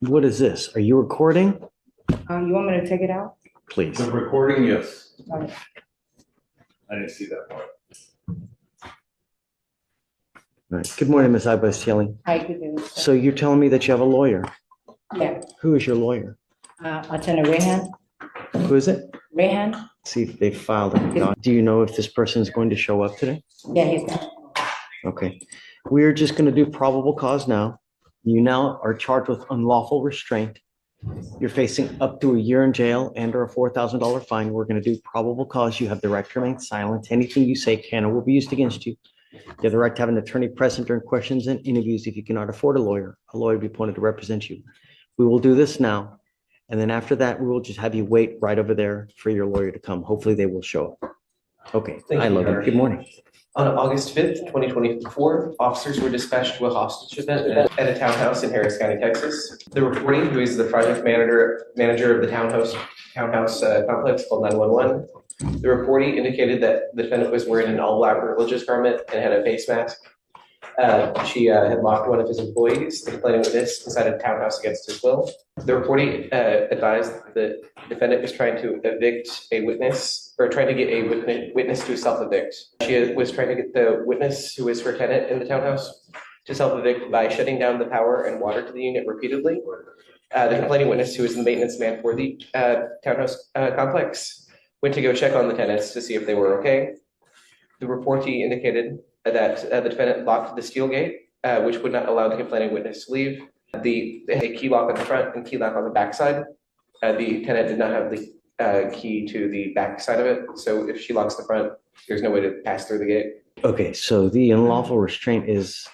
What is this? Are you recording? You want me to take it out? Please. The recording, yes. Alright. I didn't see that part. All right. Good morning, Ms. Ibas-Yelling. Hi, good evening, sir. So you're telling me that you have a lawyer. Yeah, Who is your lawyer? Attorney Rehan. Who is it? Rehan? See if they filed it. Do you know if this person is going to show up today? Yeah, he's there. Okay. We're just going to do probable cause now. You now are charged with unlawful restraint. You're facing up to a year in jail and or a $4,000 fine. We're going to do probable cause. You have the right to remain silent. Anything you say can or will be used against you. You have the right to have an attorney present during questions and interviews. If you cannot afford a lawyer will be appointed to represent you. We will do this now. And then after that, we will just have you wait right over there for your lawyer to come. Hopefully they will show up. Okay. Thank I you, love Your it. Honor. Good morning. On August 5th, 2024, officers were dispatched to a hostage event at a townhouse in Harris County, Texas. The reporting, who is the project manager of the townhouse complex, called 911. The reporting indicated that the defendant was wearing an all-black religious garment and had a face mask. She had locked one of his employees, the complaining witness, inside a townhouse against his will. The reporting advised that the defendant was trying to evict a witness, or trying to get a witness to self-evict. She was trying to get the witness, who was her tenant in the townhouse, to self-evict by shutting down the power and water to the unit repeatedly. The complaining witness, who was the maintenance man for the townhouse complex, went to go check on the tenants to see if they were okay. The reportee indicated that the defendant locked the steel gate, which would not allow the complaining witness to leave. They had a key lock on the front and key lock on the back side. The tenant did not have the key to the back side of it, so if she locks the front, there's no way to pass through the gate. Okay. So the unlawful restraint is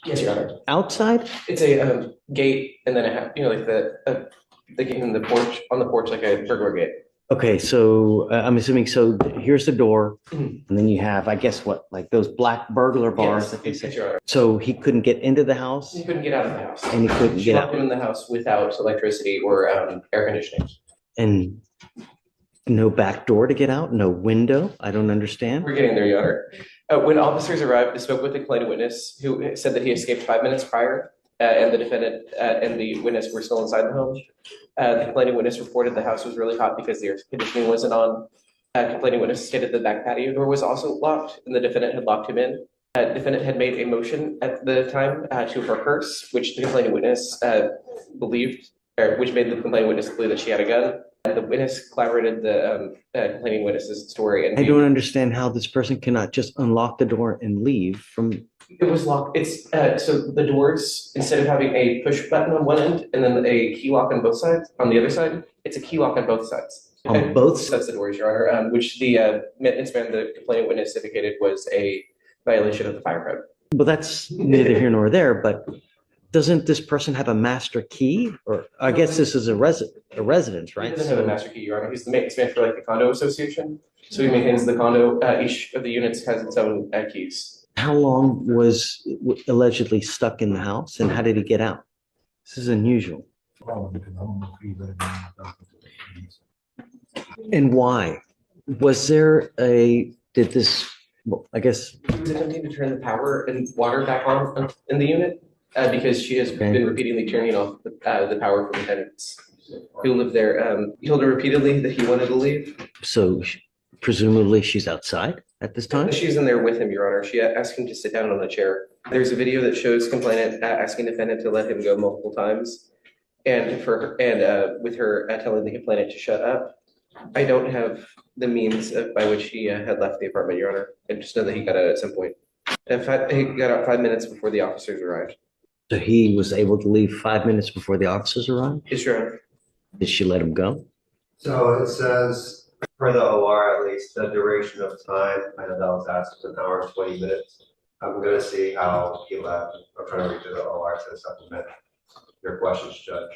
Yes, Your Honor. outside? It's a gate, and then like the gate in the porch, on the porch, like a burglar gate. Okay, so I'm assuming, so here's the door, Mhm. and then you have, I guess what, like those black burglar bars that they Yes, say. Your Honor. So he couldn't get into the house He couldn't get out of the house. and he couldn't She get locked out, him in the house without electricity or air conditioning. and no back door to get out, no window. I don't understand. We're getting there, Your Honor. When officers arrived, they spoke with the complaining witness, who said that he escaped 5 minutes prior, and the defendant and the witness were still inside the home. The complaining witness reported the house was really hot because the air conditioning wasn't on. Complaining witness stated the back patio door was also locked, and the defendant had locked him in. Defendant had made a motion at the time to her purse, which the complaining witness believed, or which made the complaining witness believe that she had a gun. The witness corroborated the complaining witness's story, and I don't understand how this person cannot just unlock the door and leave from, it was locked. It's so the doors, instead of having a push button on one end and then a key lock on both sides, on the other side, it's a key lock on both sides. on both sides. That's the doors, Your Honor, which the maintenance man, the complaining witness, indicated was a violation of the fire code. But that's neither here nor there, but doesn't this person have a master key? Or I guess this is a residence, He right? doesn't have a master key, Your Honor. He's the maintenance man for like the condo association, so he maintains the condo. Each of the units has its own keys. How long was allegedly stuck in the house and how did he get out? This is unusual. And why? Was there did this, well, I guess, He was attempting to turn the power and water back on in the unit because she has Okay. been repeatedly turning off the power from the tenants who live there. He told her repeatedly that he wanted to leave. so presumably she's outside at this time? She's in there with him, Your Honor. She asked him to sit down on a chair. There's a video that shows complainant asking defendant to let him go multiple times, and with her telling the complainant to shut up. I don't have the means by which he had left the apartment, Your Honor. I just know that he got out at some point. He got out 5 minutes before the officers arrived. So he was able to leave 5 minutes before the officers arrived? Yes, Your Honor. Did she let him go? So it says, per the OR, at least the duration of time, I know that was asked, was an hour and 20 minutes. I'm gonna see how he left. I'm trying to read through the OR to supplement your questions, Judge.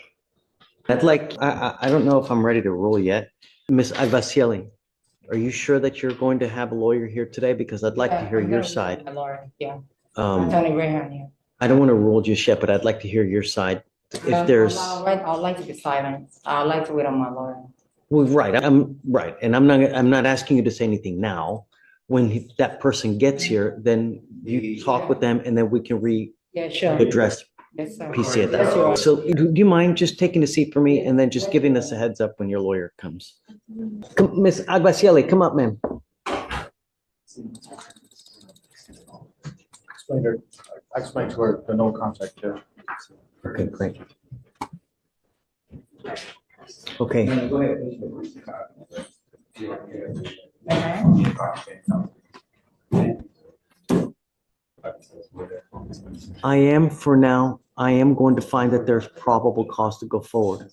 I don't know if I'm ready to rule yet. Ms. Ivasieli, are you sure that you're going to have a lawyer here today? Because I'd like to hear your side. My lawyer, yeah. Um, Attorney Rehan, yeah. I don't want to rule just yet, but I'd like to hear your side. If there's, I'd like to be silent. I'd like to wait on my lawyer. well, right, I'm right. And I'm not asking you to say anything now. When that person gets here, then you talk with them and then we can Yeah, sure. readdress Yes, sir. PC at Yes, you are. that. So do you mind just taking a seat for me and then just giving us a heads up when your lawyer comes? Come, Miss Aguacieli, come up, ma'am. I explained to her the no contact there. Okay, great. Okay, I am for now, I am going to find that there's probable cause to go forward.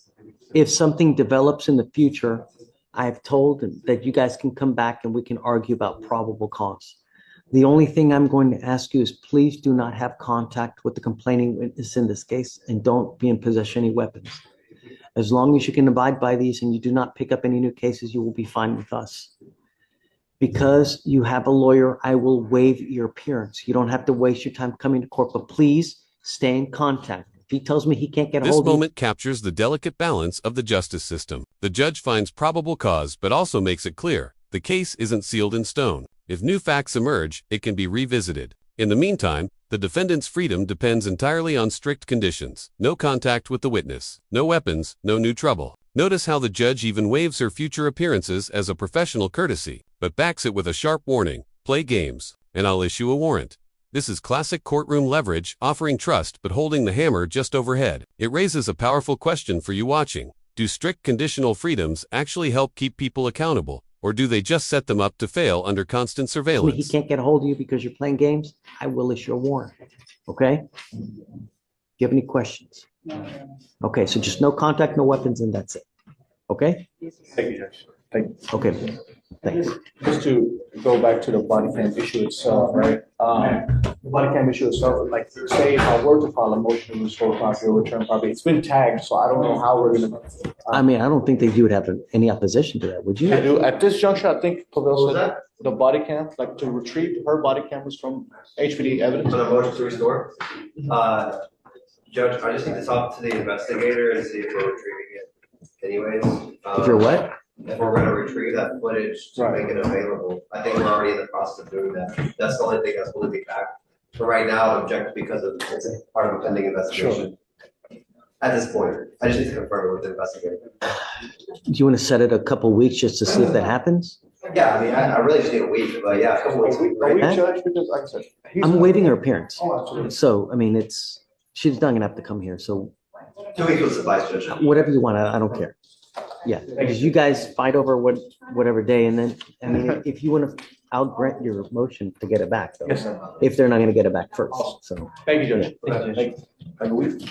If something develops in the future, I have told that you guys can come back and we can argue about probable cause. The only thing I'm going to ask you is please do not have contact with the complaining witness in this case and don't be in possession of any weapons. As long as you can abide by these and you do not pick up any new cases, you will be fine with us. Because you have a lawyer, I will waive your appearance. You don't have to waste your time coming to court, but please stay in contact. If he tells me he can't get a This hold of you, moment captures the delicate balance of the justice system. The judge finds probable cause, but also makes it clear the case isn't sealed in stone. If new facts emerge, it can be revisited. In the meantime, the defendant's freedom depends entirely on strict conditions. No contact with the witness, no weapons, no new trouble. Notice how the judge even waives her future appearances as a professional courtesy, but backs it with a sharp warning: play games, and I'll issue a warrant. This is classic courtroom leverage, offering trust but holding the hammer just overhead. It raises a powerful question for you watching. Do strict conditional freedoms actually help keep people accountable, or do they just set them up to fail under constant he surveillance? can't get a hold of you because you're playing games, I will issue a warrant. Okay? Do you have any questions? Okay, so just no contact, no weapons, and that's it. Okay? Thank you, Judge. Thank you. Okay, thanks. Just to go back to the body cam issue itself, right? The body cam issue itself, like, say if I were to file a motion to restore property or return property, it's been tagged, so I don't know how we're gonna. I mean, I don't think that you would have any opposition to that, would you? I do, at this juncture, I think What Pavel was said that? the body cam, like to retrieve her body cameras from HPD evidence. On a motion to restore? Judge, I just need to talk to the investigator and see if we're retrieving it anyways. If you're what? If we're gonna retrieve that footage to Right. make it available. I think we're already in the process of doing that. That's the only thing that's holding me back. But right now, I'm objecting because of, it's part of a pending investigation. At this point, I just need to confirm it with the investigator. Do you want to set it a couple weeks just to see if that happens? Yeah, I mean, I really just need a week, but yeah, a couple weeks. Are we, Huh? Judge, because like I said. he's I'm not- waiving her appearance. Oh, absolutely. So, I mean, she's not gonna have to come here, so 2 weeks will suffice, Judge. whatever you want, I don't care. Yeah, because you guys fight over whatever day, and then, I mean, if you want to, I'll grant your motion to get it back, though. Yes, sir. If they're not gonna get it back first, so. Thank you, Judge. Thank you. Thank you. Have a week.